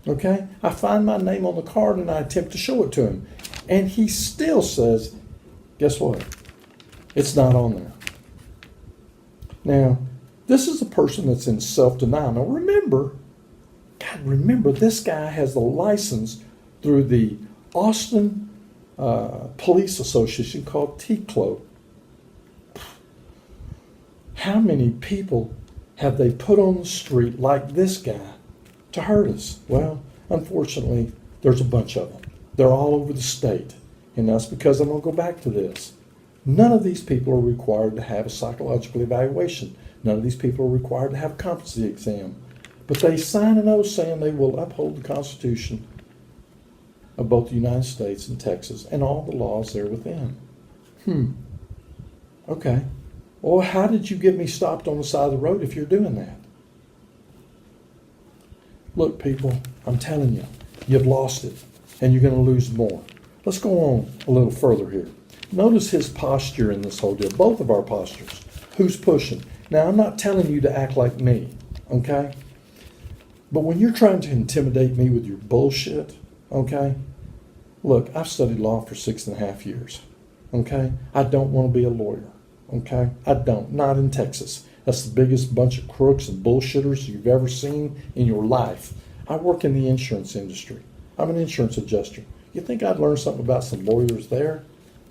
Speaker 1: Okay? I find my name on the card and I attempt to show it to him. And he still says, guess what? It's not on there. Now, this is a person that's in self-denial. Now remember, this guy has the license through the Austin Police Association called TCLO. How many people have they put on the street like this guy to hurt us? Well, unfortunately, there's a bunch of them. They're all over the state. And that's because I'm going to go back to this. None of these people are required to have a psychological evaluation. None of these people are required to have a competency exam. But they sign an oath saying they will uphold the Constitution of both the United States and Texas and all the laws there within. Okay. Well, how did you get me stopped on the side of the road if you're doing that? Look, people, I'm telling you, you've lost it, and you're going to lose more. Let's go on a little further here. Notice his posture in this whole deal, both of our postures. Who's pushing? Now, I'm not telling you to act like me, okay? But when you're trying to intimidate me with your bullshit, okay? Look, I've studied law for 6.5 years, okay? I don't want to be a lawyer, okay? I don't, not in Texas. That's the biggest bunch of crooks and bullshitters you've ever seen in your life. I work in the insurance industry. I'm an insurance adjuster. You think I'd learn something about some lawyers there?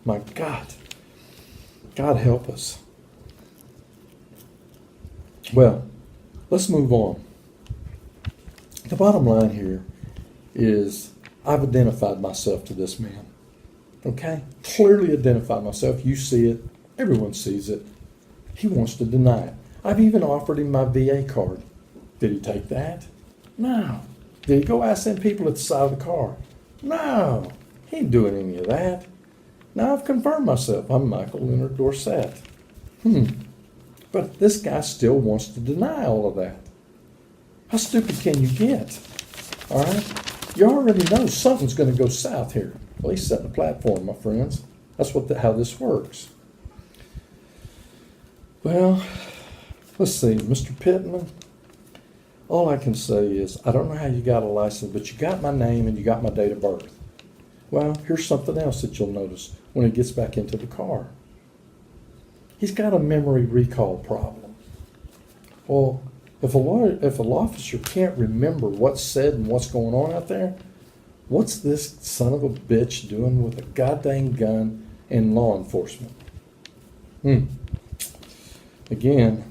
Speaker 1: My God. God help us. Well, let's move on. The bottom line here is I've identified myself to this man. Okay? Clearly identified myself. You see it. Everyone sees it. He wants to deny it. I've even offered him my VA card. Did he take that? No. Did he go ask them people at the side of the car? No. He ain't doing any of that. Now I've confirmed myself. I'm Michael Leonard Dorsett. But this guy still wants to deny all of that. How stupid can you get? All right? You already know something's going to go south here. Well, he's setting the platform, my friends. That's how this works. Well, let's see, Mr. Pittman. All I can say is, I don't know how you got a license, but you got my name and you got my date of birth. Well, here's something else that you'll notice when he gets back into the car. He's got a memory recall problem. Well, if a law officer can't remember what's said and what's going on out there, what's this son of a bitch doing with a goddamn gun in law enforcement? Again,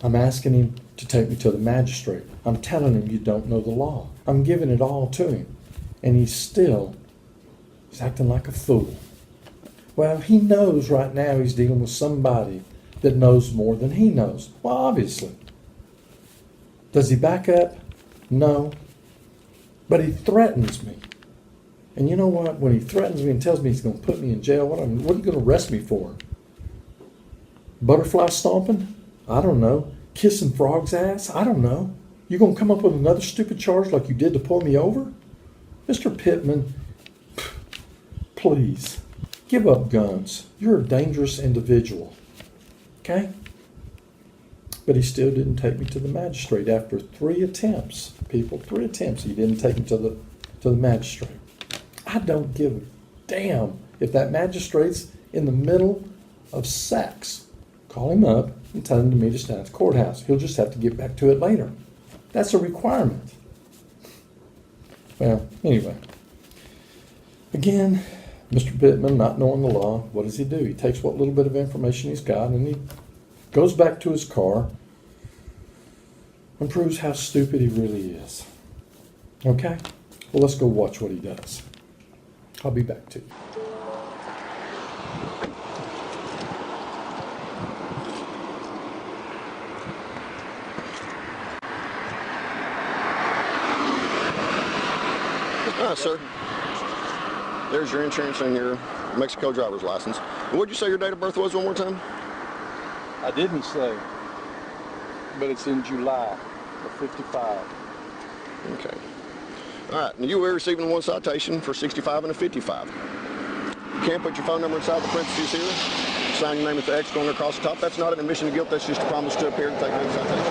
Speaker 1: I'm asking him to take me to the magistrate. I'm telling him you don't know the law. I'm giving it all to him. And he's acting like a fool. Well, he knows right now he's dealing with somebody that knows more than he knows. Well, obviously. Does he back up? No. But he threatens me. And you know what? When he threatens me and tells me he's going to put me in jail, what are you going to arrest me for? Butterfly stomping? I don't know. Kissing frog's ass? I don't know. You going to come up with another stupid charge like you did to pull me over? Mr. Pittman, please, give up guns. You're a dangerous individual. Okay? But he still didn't take me to the magistrate after 3 attempts. People, 3 attempts, he didn't take me to the magistrate. I don't give a damn if that magistrate's in the middle of sex. Call him up and tell him to meet us down at the courthouse. He'll just have to get back to it later. That's a requirement. Well, anyway. Again, Mr. Pittman, not knowing the law, what does he do? He takes what little bit of information he's got and he goes back to his car and proves how stupid he really is. Okay? Well, let's go watch what he does. I'll be back to you.
Speaker 2: Sir, there's your insurance and your Mexico driver's license. And what'd you say your date of birth was one more time?
Speaker 3: I didn't say, but it's in July of 55.
Speaker 2: Okay. All right, and you were receiving one citation for 65 and a 55. You can't put your phone number inside the parentheses here? sign your name with the X going across the top. That's not an admission of guilt. That's just a promise to appear and take the citation.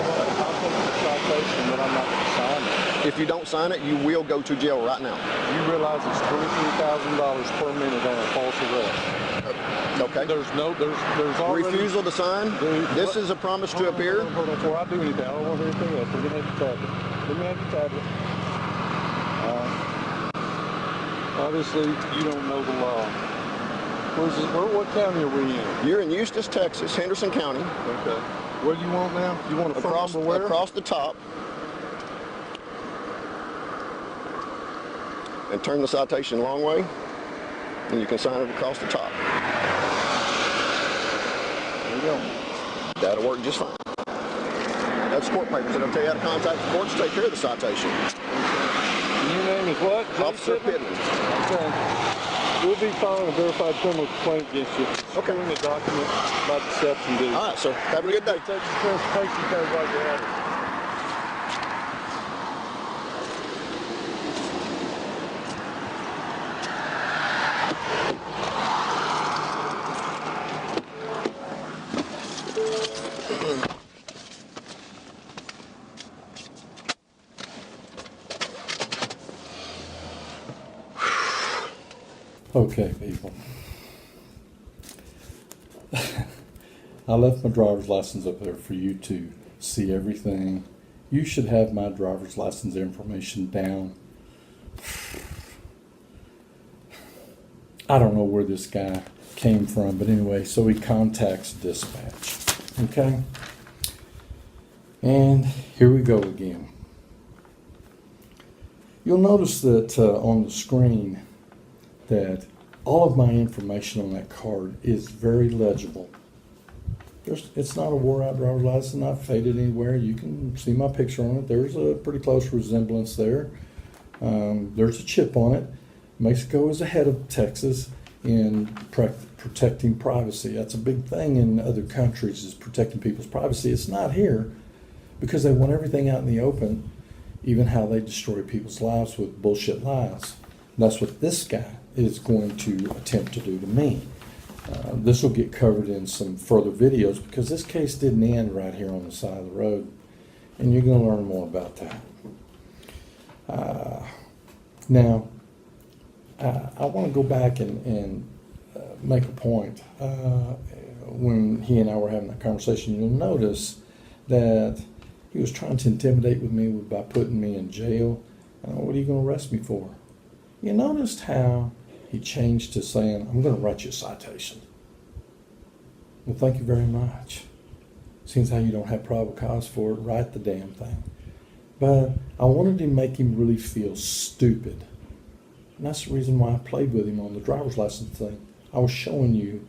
Speaker 3: Citation, but I'm not going to sign it.
Speaker 2: If you don't sign it, you will go to jail right now.
Speaker 3: You realize it's $23,000 per minute on a false arrest.
Speaker 2: Okay.
Speaker 3: There's already...
Speaker 2: Refusal to sign. This is a promise to appear.
Speaker 3: Hold on, before I do anything, I don't want to hear anything else. We're going to have your tablet. Let me have your tablet. Obviously, you don't know the law. What county are we in?
Speaker 2: You're in Eustace, Texas, Henderson County.
Speaker 3: Okay. What do you want now? You want a phone
Speaker 2: Across,
Speaker 3: number where?
Speaker 2: across the top. And turn the citation long way. And you can sign it across the top.
Speaker 3: There you go.
Speaker 2: That'll work just fine. That's court papers. It'll tell you how to contact the court to take care of the citation.
Speaker 3: Your name is what?
Speaker 2: Officer Pittman.
Speaker 3: Okay. We'll be filing a verified criminal complaint against you.
Speaker 2: Okay.
Speaker 3: Screwing the document about deception, dude.
Speaker 2: All right, sir. Have a good day.
Speaker 3: Texas Transportation Code while you're at it.
Speaker 1: Okay, people. I left my driver's license up there for you to see everything. You should have my driver's license information down. I don't know where this guy came from, but anyway, so he contacts dispatch. Okay? And here we go again. You'll notice that on the screen that all of my information on that card is very legible. It's not a wore-out driver's license, not faded anywhere. You can see my picture on it. There's a pretty close resemblance there. There's a chip on it. Mexico is ahead of Texas in protecting privacy. That's a big thing in other countries, is protecting people's privacy. It's not here because they want everything out in the open, even how they destroy people's lives with bullshit lies. That's what this guy is going to attempt to do to me. This will get covered in some further videos because this case didn't end right here on the side of the road, and you're going to learn more about that. Now, I want to go back and make a point. When he and I were having that conversation, you'll notice that he was trying to intimidate with me by putting me in jail. What are you going to arrest me for? You noticed how he changed to saying, I'm going to write you a citation. Well, thank you very much. Seems how you don't have probable cause for it. Write the damn thing. But I wanted to make him really feel stupid. And that's the reason why I played with him on the driver's license thing. I was showing you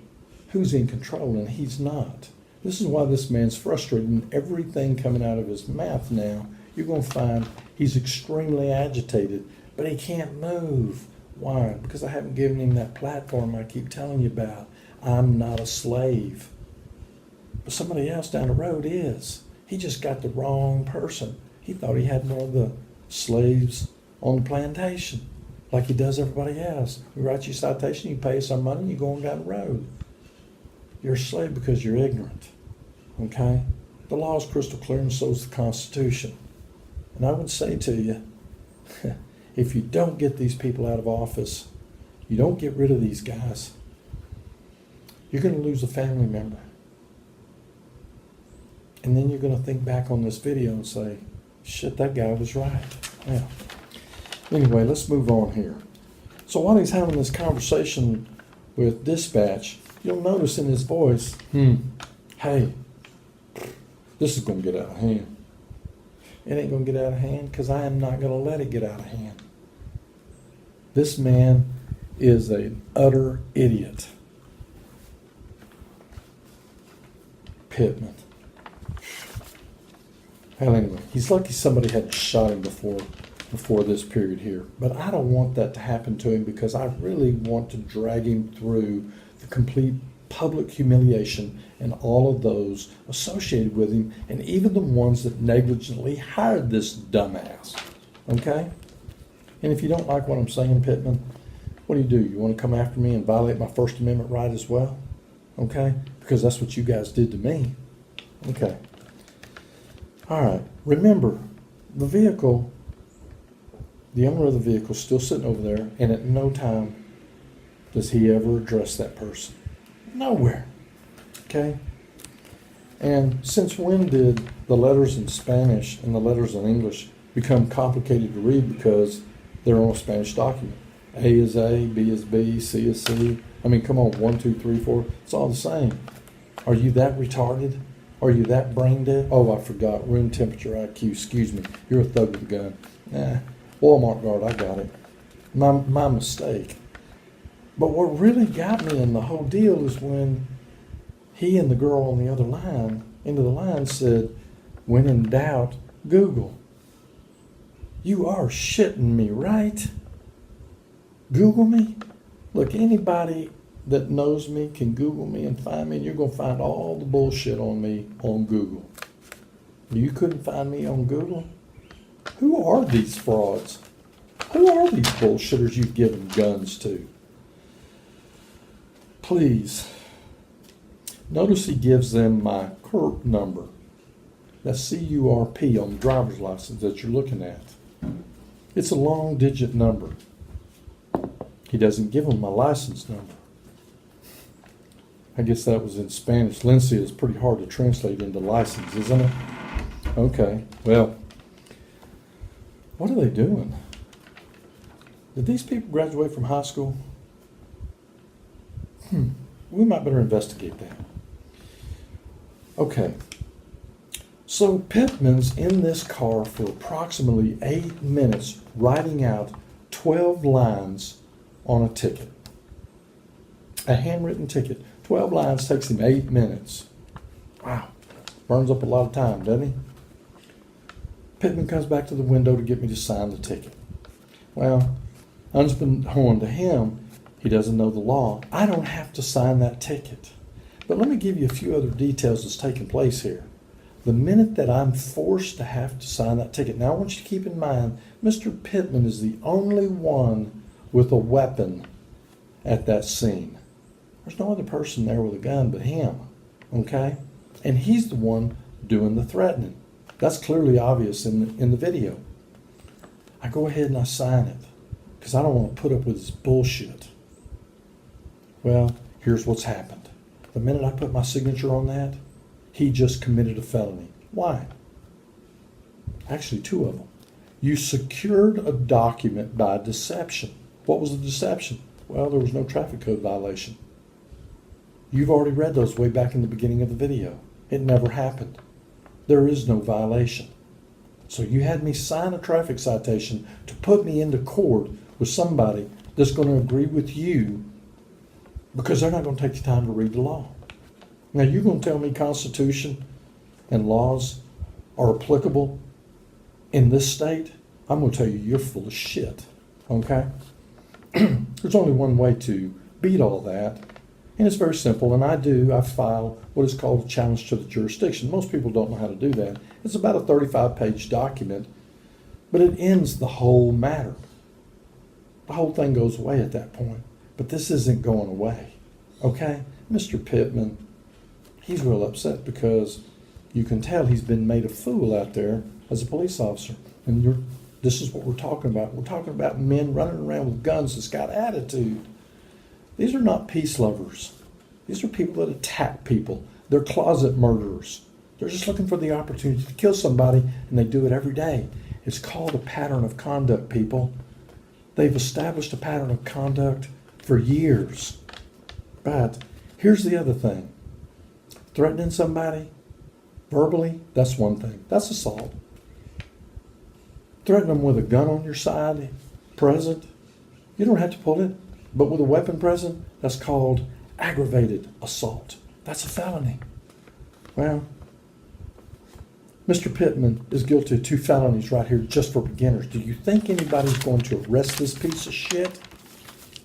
Speaker 1: who's in control and he's not. This is why this man's frustrated, and everything coming out of his mouth now, you're going to find he's extremely agitated, but he can't move. Why? Because I haven't given him that platform I keep telling you about. I'm not a slave. But somebody else down the road is. He just got the wrong person. He thought he had more of the slaves on the plantation, like he does everybody else. We write you a citation, you pay us some money, you go on down the road. You're a slave because you're ignorant. Okay? The law is crystal clear, and so is the Constitution. And I would say to you, if you don't get these people out of office, you don't get rid of these guys, you're going to lose a family member. And then you're going to think back on this video and say, shit, that guy was right. Yeah. Anyway, let's move on here. So while he's having this conversation with dispatch, you'll notice in his voice, hey, this is going to get out of hand. It ain't going to get out of hand because I am not going to let it get out of hand. This man is an utter idiot. Pittman. Well, anyway, he's lucky somebody hadn't shot him before this period here. But I don't want that to happen to him because I really want to drag him through the complete public humiliation and all of those associated with him, and even the ones that negligently hired this dumbass. Okay? And if you don't like what I'm saying, Pittman, what do? You want to come after me and violate my First Amendment right as well? okay? Because that's what you guys did to me. Okay. All right. Remember, the vehicle, the owner of the vehicle is still sitting over there, and at no time does he ever address that person. Nowhere. Okay? And since when did the letters in Spanish and the letters in English become complicated to read because they're on a Spanish document? A is A, B is B, C is C. I mean, come on, 1, 2, 3, 4. It's all the same. Are you that retarded? Are you that brain dead? Oh, I forgot. Room temperature IQ. Excuse me. You're a thug with a gun. Walmart guard, I got it. My mistake. But what really got me in the whole deal is when he and the girl on the other line, end of the line, said, when in doubt, Google. You are shitting me, right? Google me? Look, anybody that knows me can Google me and find me, and you're going to find all the bullshit on me on Google. You couldn't find me on Google? Who are these frauds? Who are these bullshitters you've given guns to? Please. Notice he gives them my CURP number. That's C-U-R-P on the driver's license that you're looking at. It's a long digit number. He doesn't give them my license number. I guess that was in Spanish. Licencia is pretty hard to translate into license, isn't it? Okay, well, what are they doing? Did these people graduate from high school? We might better investigate that. Okay, so Pittman's in this car for approximately 8 minutes writing out 12 lines on a ticket. A handwritten ticket. 12 lines takes him 8 minutes. Wow. Burns up a lot of time, doesn't he? Pittman comes back to the window to get me to sign the ticket. Well, unbeknown to him, he doesn't know the law. I don't have to sign that ticket. But let me give you a few other details that's taking place here. The minute that I'm forced to have to sign that ticket, now I want you to keep in mind, Mr. Pittman is the only one with a weapon at that scene. There's no other person there with a gun but him, okay? And he's the one doing the threatening. That's clearly obvious in the video. I go ahead and I sign it because I don't want to put up with this bullshit. Well, here's what's happened. The minute I put my signature on that, he just committed a felony. Why? Actually, 2 of them. You secured a document by deception. What was the deception? Well, there was no traffic code violation. You've already read those way back in the beginning of the video. It never happened. There is no violation. So you had me sign a traffic citation to put me into court with somebody that's going to agree with you because they're not going to take the time to read the law. Now, you're going to tell me Constitution and laws are applicable in this state? I'm going to tell you you're full of shit, okay? There's only one way to beat all that, and it's very simple, and I file what is called a challenge to the jurisdiction. Most people don't know how to do that. It's about a 35-page document, but it ends the whole matter. The whole thing goes away at that point, but this isn't going away, okay? Mr. Pittman, he's real upset because you can tell he's been made a fool out there as a police officer, and this is what we're talking about. We're talking about men running around with guns that's got attitude. These are not peace lovers. These are people that attack people. They're closet murderers. They're just looking for the opportunity to kill somebody, and they do it every day. It's called a pattern of conduct, people. They've established a pattern of conduct for years. But here's the other thing. Threatening somebody verbally, that's one thing. That's assault. Threaten them with a gun on your side, present, you don't have to pull it. But with a weapon present, that's called aggravated assault. That's a felony. Well, Mr. Pittman is guilty of 2 felonies right here just for beginners. Do you think anybody's going to arrest this piece of shit?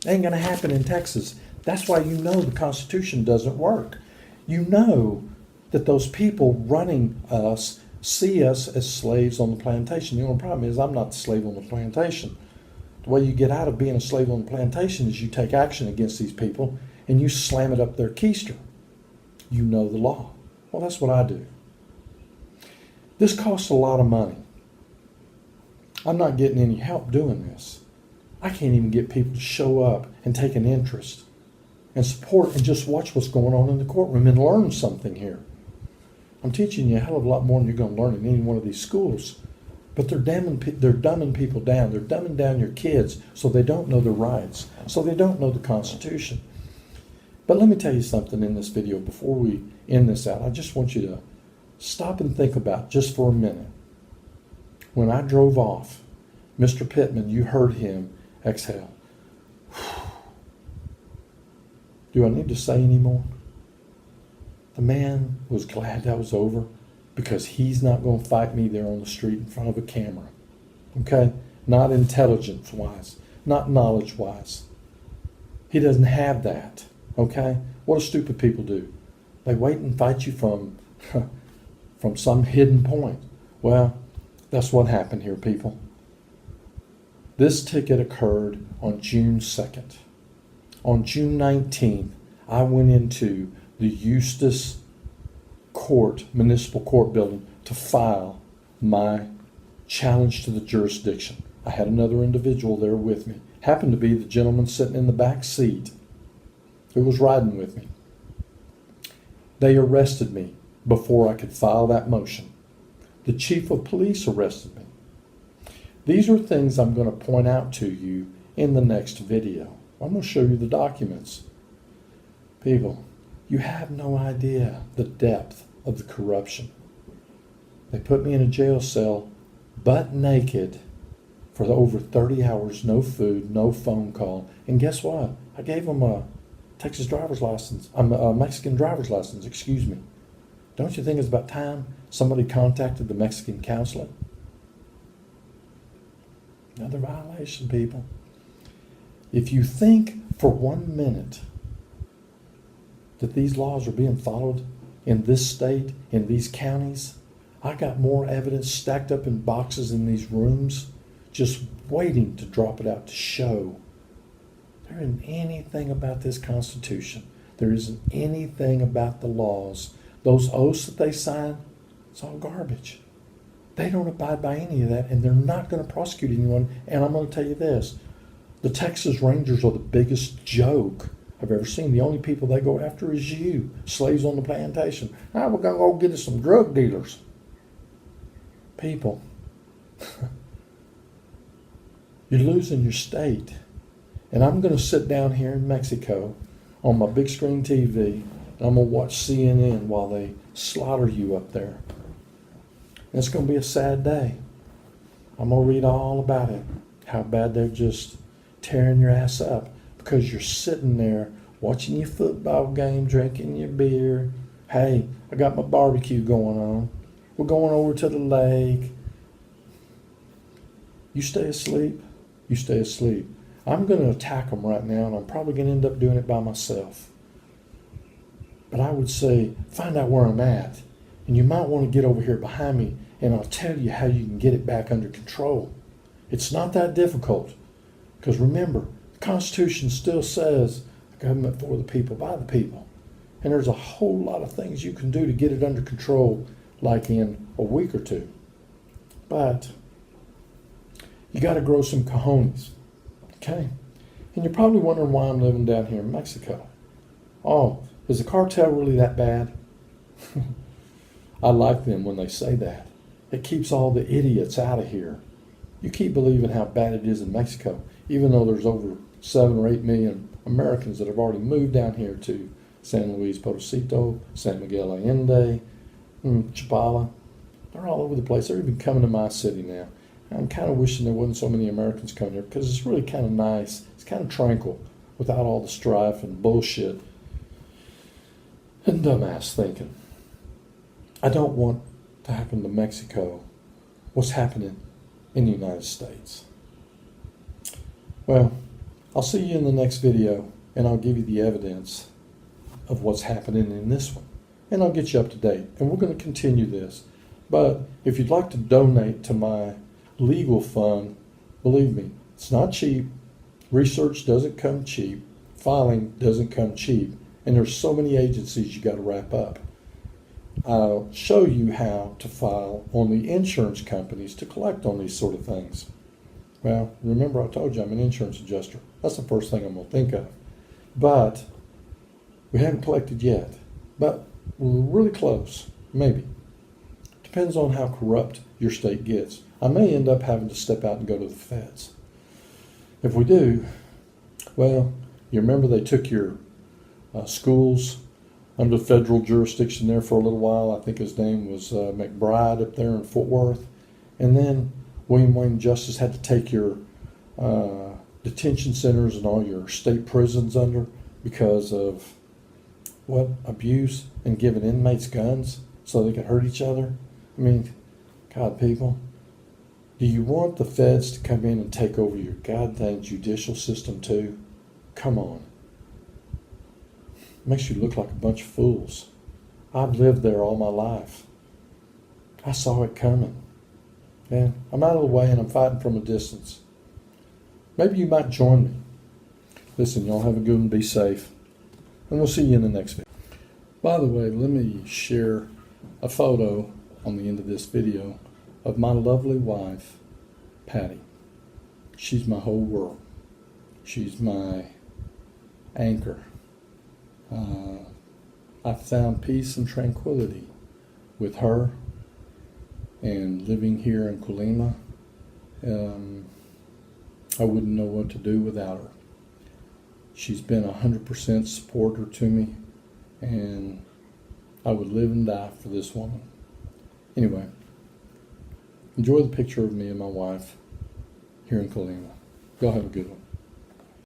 Speaker 1: Ain't going to happen in Texas. That's why you know the Constitution doesn't work. You know that those people running us see us as slaves on the plantation. The only problem is I'm not the slave on the plantation. The way you get out of being a slave on the plantation is you take action against these people and you slam it up their keister. you know the law. Well, that's what I do. This costs a lot of money. I'm not getting any help doing this. I can't even get people to show up and take an interest and support and just watch what's going on in the courtroom and learn something here. I'm teaching you a hell of a lot more than you're going to learn in any one of these schools. But they're dumbing people down. They're dumbing down your kids so they don't know their rights, so they don't know the Constitution. But let me tell you something in this video before we end this out. I just want you to stop and think about just for a minute. When I drove off, Mr. Pittman, you heard him exhale. Do I need to say any more? The man was glad that was over because he's not going to fight me there on the street in front of a camera. Okay? Not intelligence-wise, not knowledge-wise. He doesn't have that. Okay? What do stupid people do? They wait and fight you from some hidden point. Well, that's what happened here, people. This ticket occurred on June 2nd. On June 19th, I went into the Eustace municipal court building to file my challenge to the jurisdiction. I had another individual there with me. Happened to be the gentleman sitting in the back seat who was riding with me. They arrested me before I could file that motion. The chief of police arrested me. These are things I'm going to point out to you in the next video. I'm going to show you the documents. People, you have no idea the depth of the corruption. They put me in a jail cell, butt naked, for over 30 hours, no food, no phone call. And guess what? I gave them a Texas driver's license, a Mexican driver's license, excuse me. Don't you think it's about time somebody contacted the Mexican consulate? Another violation, people. If you think for 1 minute that these laws are being followed in this state, in these counties, I got more evidence stacked up in boxes in these rooms, just waiting to drop it out to show. There isn't anything about this Constitution. There isn't anything about the laws. Those oaths that they sign, it's all garbage. They don't abide by any of that, and they're not going to prosecute anyone. And I'm going to tell you this. The Texas Rangers are the biggest joke I've ever seen. The only people they go after is you, slaves on the plantation. Now we're going to go get us some drug dealers. People, you're losing your state. And I'm going to sit down here in Mexico on my big screen TV, and I'm going to watch CNN while they slaughter you up there. And it's going to be a sad day. I'm going to read all about it, how bad they're just tearing your ass up because you're sitting there watching your football game, drinking your beer. Hey, I got my barbecue going on. We're going over to the lake. You stay asleep. You stay asleep. I'm going to attack them right now, and I'm probably going to end up doing it by myself. But I would say, find out where I'm at. And you might want to get over here behind me, and I'll tell you how you can get it back under control. It's not that difficult. Because remember, the Constitution still says the government for the people, by the people. And there's a whole lot of things you can do to get it under control, like in a week or two. But you got to grow some cojones. Okay? And you're probably wondering why I'm living down here in Mexico. Oh, is the cartel really that bad? I like them when they say that. It keeps all the idiots out of here. You keep believing how bad it is in Mexico, even though there's over 7 or 8 million Americans that have already moved down here to San Luis Potosí, San Miguel Allende, Chapala. They're all over the place. They're even coming to my city now. I'm kind of wishing there wasn't so many Americans coming here because it's really kind of nice. It's kind of tranquil without all the strife and bullshit and dumbass thinking. I don't want to happen to Mexico what's happening in the United States. Well, I'll see you in the next video, and I'll give you the evidence of what's happening in this one. And I'll get you up to date. And we're going to continue this. But if you'd like to donate to my legal fund, believe me, it's not cheap. Research doesn't come cheap. Filing doesn't come cheap. And there's so many agencies you got to wrap up. I'll show you how to file on the insurance companies to collect on these sort of things. Well, remember I told you I'm an insurance adjuster. That's the first thing I'm going to think of. But we haven't collected yet. But we're really close, maybe. Depends on how corrupt your state gets. I may end up having to step out and go to the feds. If we do, well, you remember they took your schools under federal jurisdiction there for a little while. I think his name was McBride up there in Fort Worth. And then William Wayne Justice had to take your detention centers and all your state prisons under because of what? Abuse and giving inmates guns so they could hurt each other. I mean, God, people, do you want the feds to come in and take over your goddamn judicial system too? Come on. Makes you look like a bunch of fools. I've lived there all my life. I saw it coming. And I'm out of the way and I'm fighting from a distance. Maybe you might join me. Listen, y'all have a good one. Be safe. And we'll see you in the next video. By the way, let me share a photo on the end of this video of my lovely wife, Patty. She's my whole world. She's my anchor. I found peace and tranquility with her, and living here in Colima, I wouldn't know what to do without her. She's been 100% supporter to me, and I would live and die for this woman. Anyway, enjoy the picture of me and my wife here in Colima. Y'all have a good one.